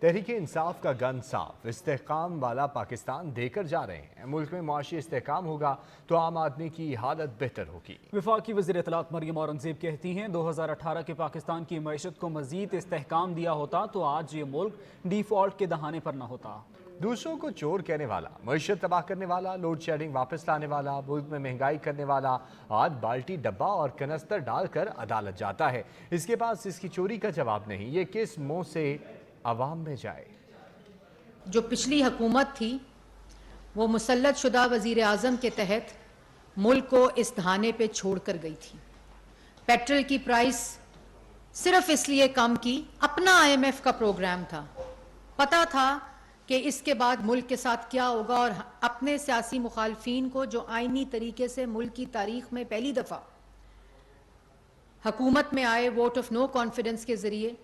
तहरीक इंसाफ का गन साफ, इस्तेहकाम वाला पाकिस्तान देकर जा रहे हैं। मुल्क में मुआशी इस्तेहकाम होगा तो आम आदमी की हालत बेहतर होगी। वफाकी वज़ीर इत्तलात मरियम औरंगज़ेब कहती हैं 2018 के पाकिस्तान की मईशत को मज़ीद इस्तेहकाम दिया होता तो आज ये मुल्क डिफ़ॉल्ट के दहाने पर न होता। दूसरों को चोर कहने वाला, मईशत तबाह करने वाला, लोड शेडिंग वापस लाने वाला, मुल्क में महंगाई करने वाला आज बाल्टी डब्बा और कनस्तर डालकर अदालत जाता है। इसके पास इसकी चोरी का जवाब नहीं। ये किस मुंह से अवाम में जाए। जो पिछली हुकूमत थी वो मुसल्लत शुदा वज़ीर आज़म के तहत मुल्क को इस दहाने पे छोड़ कर गई थी। पेट्रोल की प्राइस सिर्फ इसलिए कम की, अपना IMF का प्रोग्राम था, पता था कि इसके बाद मुल्क के साथ क्या होगा, और अपने सियासी मुखालफीन को जो आईनी तरीके से मुल्क की तारीख में पहली दफ़ा हुकूमत में आए वोट ऑफ नो कॉन्फिडेंस के ज़रिए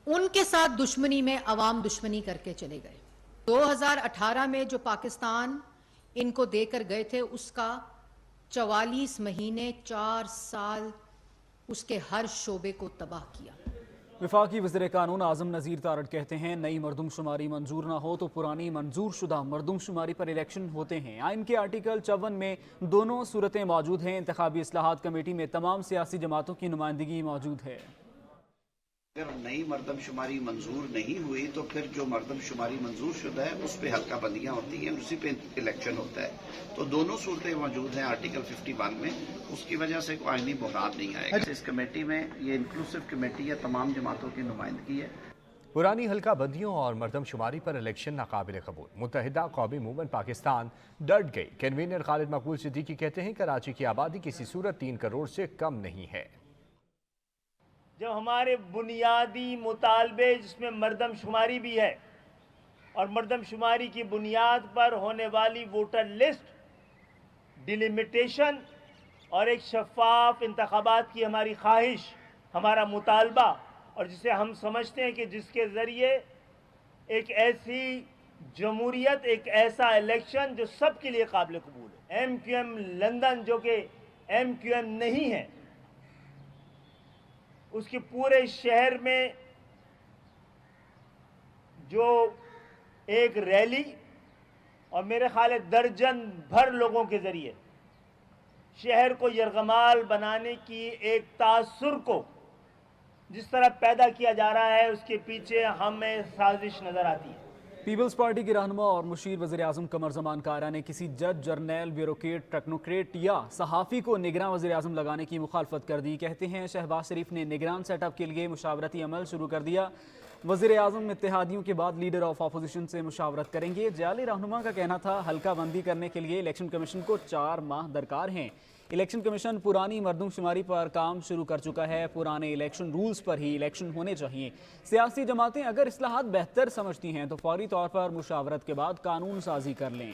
उनके साथ दुश्मनी में अवाम दुश्मनी करके चले गए। 2018 में जो पाकिस्तान इनको देकर गए थे उसका 44 महीने 4 साल उसके हर शोबे को तबाह किया। वफाकी वज़ीर कानून आज़म नज़ीर तारड़ कहते हैं नई मरदमशुमारी मंजूर ना हो तो पुरानी मंजूर शुदा मरदमशुमारी पर इलेक्शन होते हैं। आइन के आर्टिकल 54 में दोनों सूरतें मौजूद हैं। इंतखाबी इस्लाहात कमेटी में तमाम सियासी जमातों की नुमाइंदगी मौजूद है। अगर नई मरदमशुमारी मंजूर नहीं हुई तो फिर जो मरदमशुमारी मंजूर शुदा है उस पे हल्का बंदियां होती हैं, उसी पे इलेक्शन होता है। तो दोनों सूरतें मौजूद हैं आर्टिकल 51 में, उसकी वजह से कोई आईनी बुहरान नहीं आएगा। इस कमेटी में ये इंक्लूसिव कमेटी है, तमाम जमातों की नुमाइंदगी है। पुरानी हल्का बंदियों और मरदमशुमारी पर इलेक्शन नाकाबिल कबूल। मुत्तहिदा कौमी मूवमेंट पाकिस्तान डट गई। कन्वीनर खालिद मकबूल सिद्दीकी कहते हैं कराची की आबादी किसी सूरत 3 करोड़ से कम नहीं है। जब हमारे बुनियादी मुतालबे जिसमें मरदमशुमारी भी है और मरदमशुमारी की बुनियाद पर होने वाली वोटर लिस्ट, डिलिमिटेशन और एक शफाफ इंतखाबात की हमारी ख्वाहिश, हमारा मुतालबा, और जिसे हम समझते हैं कि जिसके ज़रिए एक ऐसी जमहूरियत, एक ऐसा इलेक्शन जो सबके लिए काबिल कबूल है। MQM लंदन जो कि MQM नहीं है, उसके पूरे शहर में जो एक रैली और मेरे ख्याल है दर्जन भर लोगों के ज़रिए शहर को यरगमाल बनाने की एक तासुर को जिस तरह पैदा किया जा रहा है उसके पीछे हमें साजिश नज़र आती है। पीपल्स पार्टी की रहनुमा और मुशीर वज़ीर आज़म कमर ज़मान कारा ने किसी जज, जर्नल, ब्यूरोक्रेट, टेक्नोक्रेट या सहाफ़ी को निगरान वज़ीर आज़म लगाने की मुखालफत कर दी। कहते हैं शहबाज शरीफ ने निगरान सेटअप के लिए मुशावरती अमल शुरू कर दिया। वज़ीर आज़म इत्तेहादियों के बाद लीडर ऑफ अपोजिशन से मुशावरत करेंगे। जाली रहनुमा का कहना था हल्का बंदी करने के लिए इलेक्शन कमीशन को 4 माह दरकार हैं। इलेक्शन कमीशन पुरानी मरदमशुमारी पर काम शुरू कर चुका है। पुराने इलेक्शन रूल्स पर ही इलेक्शन होने चाहिए। सियासी जमातें अगर इस्लाहात बेहतर समझती हैं तो फौरी तौर पर मुशावरत के बाद कानून साजी कर लें।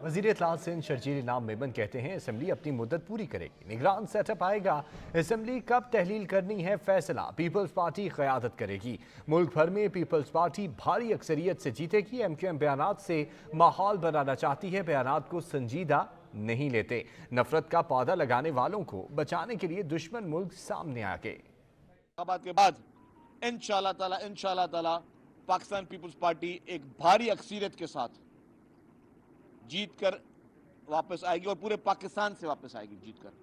वज़ीर इत्तलात सिंध शर्जील इनाम मेमन कहते हैं असेंबली अपनी मुद्दत पूरी करेगी, निगरान सेटअप आएगा, असेंबली कब तहलील करनी है फैसला पीपल्स पार्टी क़यादत करेगी। मुल्क भर में पीपल्स पार्टी भारी अक्सरियत से जीतेगी। MQM बयानात से माहौल बनाना चाहती है, बयानात को संजीदा नहीं लेते। नफरत का पौधा लगाने वालों को बचाने के लिए दुश्मन मुल्क सामने आ गए। के बाद इंशाअल्लाह ताला पाकिस्तान पीपल्स पार्टी एक भारी अक्सरियत के साथ जीत कर वापस आएगी और पूरे पाकिस्तान से वापस आएगी जीत कर।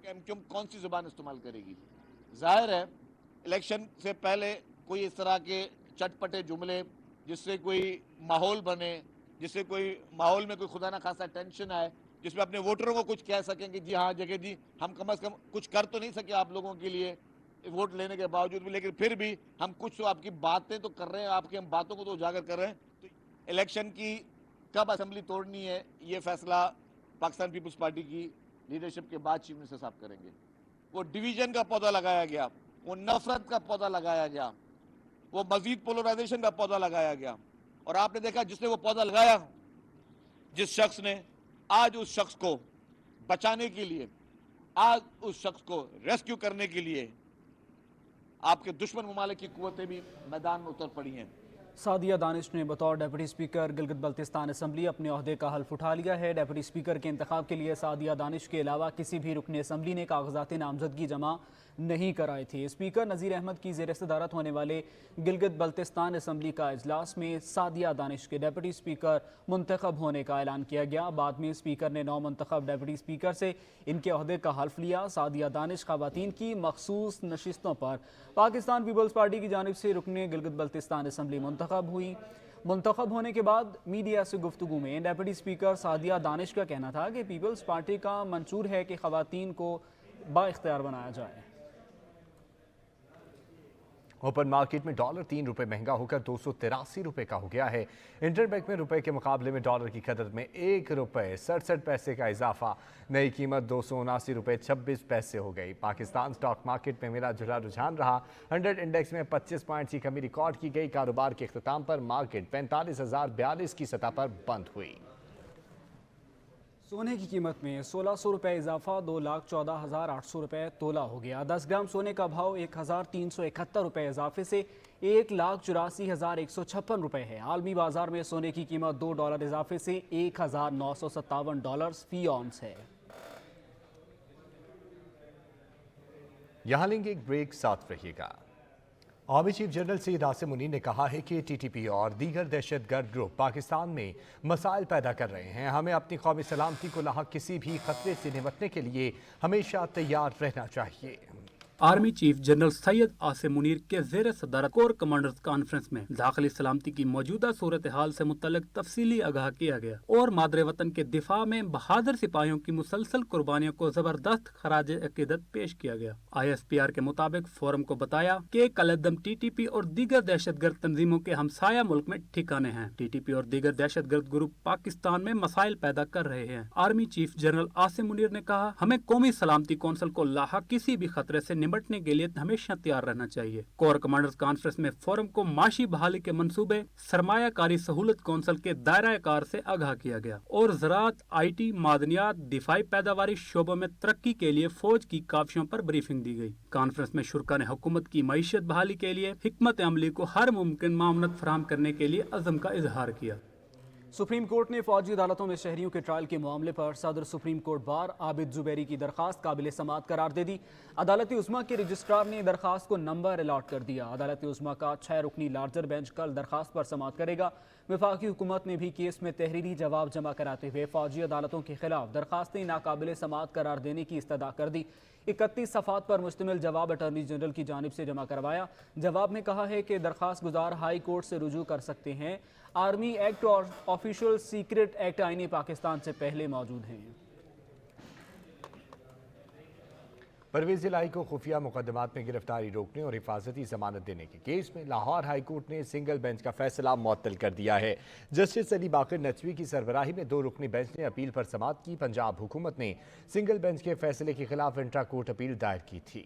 MQM कौन सी जुबान इस्तेमाल करेगी? जाहिर है इलेक्शन से पहले कोई इस तरह के चटपटे जुमले जिससे कोई माहौल बने, जिससे कोई माहौल में कोई खुदा ना खासा टेंशन आए, जिसमें अपने वोटरों को कुछ कह सकें कि जी हाँ जगह जी हम कम से कम कुछ कर तो नहीं सके आप लोगों के लिए वोट लेने के बावजूद भी, लेकिन फिर भी हम कुछ तो आपकी बातें तो कर रहे हैं, आपकी हम बातों को तो उजागर कर रहे हैं। तो इलेक्शन की कब असेंबली तोड़नी है ये फैसला पाकिस्तान पीपल्स पार्टी की लीडरशिप के बाद चीफ मिनिस्टर साहब करेंगे। वो डिवीजन का पौधा लगाया गया, वो नफरत का पौधा लगाया गया, वो मजीद पोलराइजेशन का पौधा लगाया गया, और आपने देखा जिसने वो पौधा लगाया, जिस शख्स ने आज उस शख्स को बचाने के लिए, आज उस शख्स को रेस्क्यू करने के लिए आपके दुश्मन ममालिक की कुव्वतें भी मैदान में उतर पड़ी हैं। सादिया दानिश ने बतौर deputy speaker Gilgit Baltistan assembly अपने ओहदे का हल्फ उठा लिया है। डेप्यूटी स्पीकर के इंतखाब के लिए सादिया दानिश के अलावा किसी भी रुकन असम्बली ने कागजात नामजदगी जमा नहीं कराए थे। स्पीकर नज़ीर अहमद की ज़ेर सदारत होने वाले गिलगित बल्तिस्तान असम्बली का इजलास में सादिया दानिश के डेप्यूटी स्पीकर मुंतखब होने का ऐलान किया गया। बाद में स्पीकर ने नौ मुंतखब डेप्यूटी स्पीकर से इनके ओहदे का हल्फ लिया। सादिया दानिश ख़वातीन की मखसूस नशिस्तों पर पाकिस्तान पीपल्स पार्टी की जानिब से रुकने गिलगित बल्तिस्तान असम्बली मुंतखब हुई। मुंतखब होने के बाद मीडिया से गुफ्तगू में डेप्यूटी स्पीकर सादिया दानिश का कहना था कि पीपल्स पार्टी का मंशूर है कि ख़वातीन को बाइख्तियार बनाया जाए। ओपन मार्केट में डॉलर 3 रुपए महंगा होकर 283 रुपए का हो गया है। इंटरबैंक में रुपए के मुकाबले में डॉलर की कदर में 1 रुपए 67 पैसे का इजाफा, नई कीमत 279 रुपए 26 पैसे हो गई। पाकिस्तान स्टॉक मार्केट में मिला जुला रुझान रहा। 100 इंडेक्स में 25 पॉइंट्स की कमी रिकॉर्ड की गई। कारोबार के इख्तिताम पर मार्केट 45,042 की सतह पर बंद हुई। सोने की कीमत में 1600 रुपये इजाफा 2,14,800 रुपये तोला हो गया। 10 ग्राम सोने का भाव 1,371 रुपये इजाफे से 1,84,156 रुपये है। आलमी बाजार में सोने की कीमत $2 इजाफे से $1,957 फी ऑन्स है। यहाँ लेंगे एक ब्रेक, साथ रहिएगा। Army chief general Syed Asim Munir ने कहा है कि टीटीपी और दीगर दहशतगर्द ग्रुप पाकिस्तान में मसाइल पैदा कर रहे हैं। हमें अपनी कौमी सलामती को लाहक किसी भी खतरे से निपटने के लिए हमेशा तैयार रहना चाहिए। Army chief general Syed Asim Munir के ज़ेर सदारत कोर कमांडर्स कॉन्फ्रेंस में दाखिली सलामती की मौजूदा सूरत हाल से मुतल्लिक तफसीली आगाह किया गया और मादरे वतन के दिफा में बहादुर सिपाहियों की मुसलसल कुर्बानियों को जबरदस्त खराज अकीदत पेश किया गया। ISPR के मुताबिक फोरम को बताया कि कलदम TTP और दीगर दहशतगर्द तंजीमों के हमसाया मुल्क में ठिकाने हैं। TTP और दीगर दहशतगर्द ग्रुप पाकिस्तान में मसाइल पैदा कर रहे हैं। Army chief general Asim Munir ने कहा, हमें कौमी सलामती कौंसिल को लाहक किसी भी खतरे से निपटने के लिए हमेशा तैयार रहना चाहिए। कोर कमांडर्स कॉन्फ्रेंस में फोरम को माशी बहाली के मंसूबे, सरमायाकारी सहूलत कौंसिल के दायरा कार से आगाह किया गया और ज़राअत, IT, मादनियात, दिफाई पैदावारी शोबों में तरक्की के लिए फौज की काफियों पर ब्रीफिंग दी गई। कॉन्फ्रेंस में शुरा ने हुकूमत की मईशत बहाली के लिए हिकमत अमली को हर मुमकिन मामनत फराहम करने के लिए अज़म का इजहार किया। सुप्रीम कोर्ट ने फौजी अदालतों में शहरियों के ट्रायल के मामले पर सदर supreme court bar Abid Zubairi की दरखास्त काबिल समाअत करार दे दी। अदालती उस्मा के रजिस्ट्रार ने दरखास्त को नंबर अलॉट कर दिया। अदालती उस्मा का 6 रुकनी लार्जर बेंच कल दरखास्त पर समाअत करेगा। वफाकी हुकूमत ने भी केस में तहरीरी जवाब जमा कराते हुए फौजी अदालतों के खिलाफ दरखास्तें नाकाबिल समाअत करार देने की इस्तदा कर दी। 31 सफ़ात पर मुश्तमिल जवाब अटॉर्नी जनरल की जानिब से जमा करवाया। जवाब में कहा है कि दरखास्त गुजार हाई कोर्ट से रुजू कर सकते हैं। आर्मी एक्ट और ऑफिशियल सीक्रेट एक्ट आईने पाकिस्तान से पहले मौजूद हैं। परवेज़ इलाही को खुफिया मुकदमात में गिरफ्तारी रोकने और हिफाजती जमानत देने के केस में लाहौर हाई कोर्ट ने सिंगल बेंच का फैसला मुअत्तल कर दिया है। जस्टिस अली बाकर नचवी की सरबराही में 2 रुकनी बेंच ने अपील पर समाअत की। पंजाब हुकूमत ने सिंगल बेंच के फैसले के खिलाफ इंट्रा कोर्ट अपील दायर की थी।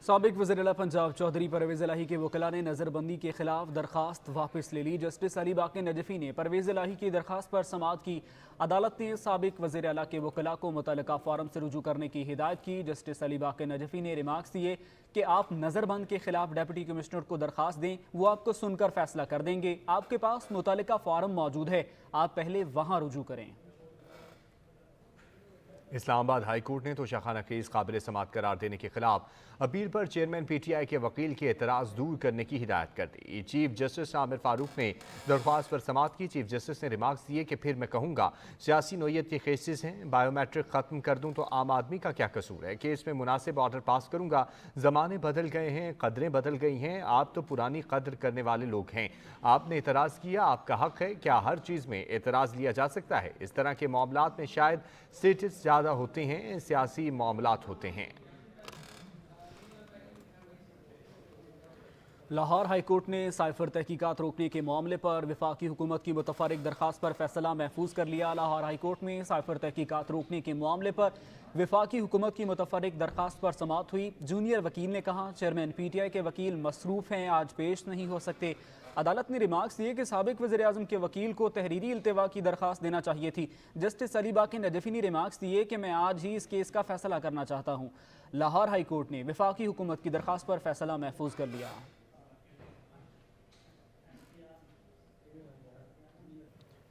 साबिक वज़ीर-ए-आला पंजाब चौधरी परवेज़ इलाही के वकला ने नज़रबंदी के खिलाफ दरखास्त वापस ले ली। जस्टिस अली बाकर नजफी ने परवेज़ इलाही की दरखास्त पर समाअत की। अदालत ने साबिक वज़ीर-ए-आला के वकला को मुतल्लिका फॉरम से रुजू करने की हिदायत की। जस्टिस अली बाकर नजफी ने रिमार्क्स दिए कि आप नज़रबंद के खिलाफ डिप्टी कमिश्नर को दरखास्त दें, वो आपको सुनकर फैसला कर देंगे। आपके पास मुतल्लिका फॉरम मौजूद है, आप पहले वहाँ रुजू करें। इस्लामाबाद हाई कोर्ट ने तोशाखाना केस काबिल समाअत करार देने के खिलाफ अपील पर चेयरमैन PTI के वकील के एतराज़ दूर करने की हिदायत कर दी। चीफ जस्टिस आमिर फारूक ने दरख्वास्त पर समाअत की। चीफ जस्टिस ने रिमार्क्स दिए कि फिर मैं कहूँगा सियासी नोयत के केसेस हैं, बायोमेट्रिक ख़त्म कर दूँ तो आम आदमी का क्या कसूर है। केस में मुनासिब ऑर्डर पास करूँगा। ज़माने बदल गए हैं, कदरें बदल गई हैं, आप तो पुरानी कदर करने वाले लोग हैं। आपने एतराज़ किया, आपका हक़ है। क्या हर चीज़ में एतराज़ लिया जा सकता है? इस तरह के मामलात में शायद स्टेटस ज़्यादा होते हैं, सियासी मामलात होते हैं। लाहौर हाई कोर्ट ने साइफर तहकीकात रोकने के मामले पर वफाकी हुकूमत की मुतफर्रिक दरखास्त पर फैसला महफूज कर लिया। लाहौर हाई कोर्ट में साइफर तहकीकात रोकने के मामले पर वफाकी हुकूमत की मुतफर्रिक दरखास्त पर समाअत हुई। जूनियर वकील ने कहा, चेयरमैन PTI के वकील मसरूफ़ हैं, आज पेश नहीं हो सकते। अदालत ने रिमार्क्स दिए कि साबिक वज़ीर-ए-आज़म के वकील को तहरीरी इल्तिवा की दरखास्त देना चाहिए थी। जस्टिस अली बाकर नजफी ने रिमार्क्स दिए कि मैं आज ही इस केस का फैसला करना चाहता हूँ। लाहौर हाई कोर्ट ने वफाकी हुकूमत की दरखास्त पर फैसला महफूज कर लिया।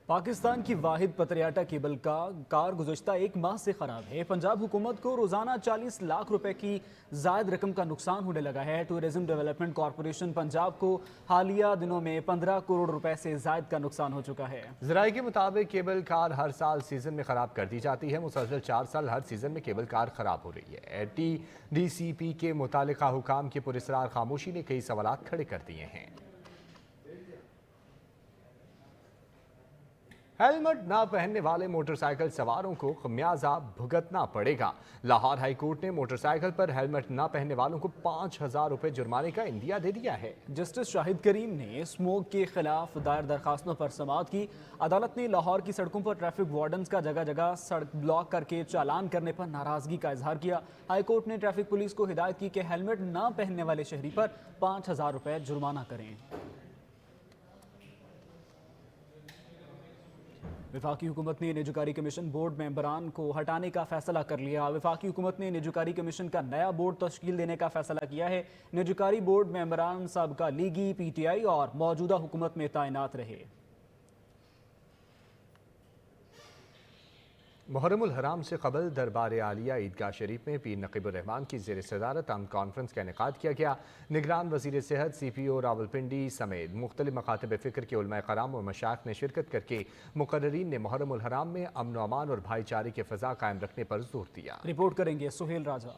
पाकिस्तान की वाहिद पतरियाटा केबल का कार गुज़श्ता एक माह से ख़राब है। पंजाब हुकूमत को रोज़ाना 40 लाख रुपए की ज़ायद रकम का नुकसान होने लगा है। टूरिज़्म डेवलपमेंट कॉरपोरेशन पंजाब को हालिया दिनों में 15 करोड़ रुपए से ज़ायद का नुकसान हो चुका है। ज़राए के मुताबिक केबल कार हर साल सीज़न में ख़राब कर दी जाती है। मुसलसल 4 साल हर सीज़न में केबल कार ख़राब हो रही है। TDCP के मुतालिका हुकाम की पुरस्रार खामोशी ने कई सवालात खड़े कर दिए हैं। हेलमेट ना पहनने वाले मोटरसाइकिल सवारों को खमियाजा भुगतना पड़ेगा। लाहौर हाई कोर्ट ने मोटरसाइकिल पर हेलमेट ना पहनने वालों को 5,000 रुपए जुर्माने का इंदिया दे दिया है। जस्टिस शाहिद करीम ने स्मोक के खिलाफ दायर दरखास्तों पर समाअत की। अदालत ने लाहौर की सड़कों पर ट्रैफिक वार्डन्स का जगह जगह सड़क ब्लॉक करके चालान करने पर नाराजगी का इजहार किया। हाई कोर्ट ने ट्रैफिक पुलिस को हिदायत की कि हेलमेट ना पहनने वाले शहरी पर 5,000 रुपए जुर्माना करें। वफाकी हुकूमत ने निजकारी कमीशन बोर्ड मेंबरान को हटाने का फैसला कर लिया। वफाकी हुकूमत ने निजकारी कमीशन का नया बोर्ड तश्कील देने का फैसला किया है। निजकारी बोर्ड मेंबरान साबका लीगी, PTI और मौजूदा हुकूमत में तैनात रहे। मुहर्रमुल हराम से कबल दरबार आलिया ईदगाह शरीफ में पीर नकीबुर रहमान की ज़ेर सदारत अमन कॉन्फ्रेंस का इनेकाद किया गया। निगरान वज़ीर सेहत CPO रावलपिंडी समेत मुख्तलिफ मकातब फ़िक्र के उलमा कराम और मशाइख ने शिरकत करके मुकर्ररीन ने मुहर्रमुल हराम में अमन अमान और भाईचारे की फ़ज़ा कायम रखने पर जोर दिया। रिपोर्ट करेंगे सुहेल राजा।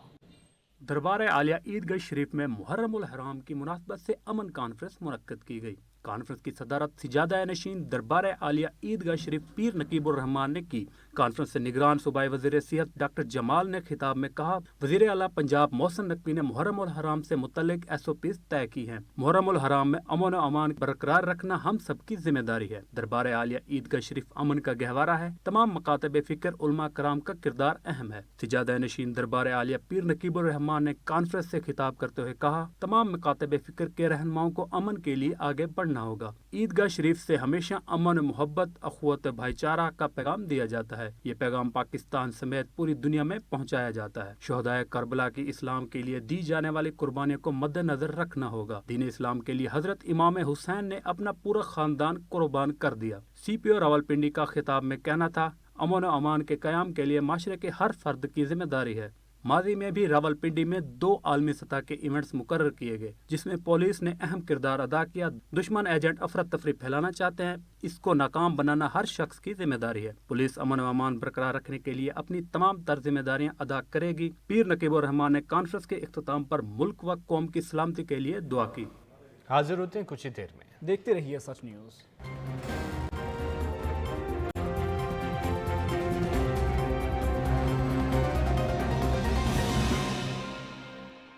दरबार आलिया ईदगाह शरीफ में मुहर्रमुल हराम की मुनासबत से अमन कॉन्फ्रेंस मुनक्कद की गई। कॉन्फ्रेंस की सदारत सिजादा नशीन दरबार आलिया ईदगाह शरीफ पीर नकीबुर रहमान ने की। कॉन्फ्रेंस से निगरान सूबाई वज़ीर सेहत डॉक्टर जमाल ने खिताब में कहा, वज़ीर आला पंजाब मोहसिन नकवी ने मुहर्रमुल हराम से मुतल्लिक SOPs तय की हैं। मुहर्रमुल हराम में अमन और अमान बरकरार रखना हम सबकी जिम्मेदारी है। दरबार आलिया ईदगाह शरीफ अमन का गहवारा है। तमाम मकातब फ़िक्र उलमा कराम का किरदार अहम है। सिजादा नशीन दरबार आलिया पीर नकीबुर रहमान ने कॉन्फ्रेंस से खिताब करते हुए कहा, तमाम मकातब फ़िक्र के रहनुमाओं को अमन के लिए आगे बढ़ना होगा। ईदगाह शरीफ से हमेशा अमन, मोहब्बत, अखुवत, भाईचारा का पैगाम दिया जाता है। ये पैगाम पाकिस्तान समेत पूरी दुनिया में पहुंचाया जाता है। शोहदाए करबला की इस्लाम के लिए दी जाने वाली कुर्बानियों को मद्देनजर रखना होगा। दीन इस्लाम के लिए हजरत इमाम हुसैन ने अपना पूरा खानदान कुर्बान कर दिया। CPO रावलपिंडी का खिताब में कहना था, अमन और अमान के कयाम के लिए माशरे के हर फर्द की जिम्मेदारी है। माजी में भी रावलपिंडी में 2 आलमी सतह के इवेंट्स मुकर्रर किए गए, जिसमें पुलिस ने अहम किरदार अदा किया। दुश्मन एजेंट अफरा तफरी फैलाना चाहते हैं, इसको नाकाम बनाना हर शख्स की जिम्मेदारी है। पुलिस अमन व अमान बरकरार रखने के लिए अपनी तमाम तर जिम्मेदारियां अदा करेगी। पीर नकीबुर रहमान ने कॉन्फ्रेंस के इख्तिताम पर मुल्क व कौम की सलामती के लिए दुआ की। हाजिर होते हैं कुछ ही देर में। देखते रहिए सच न्यूज़।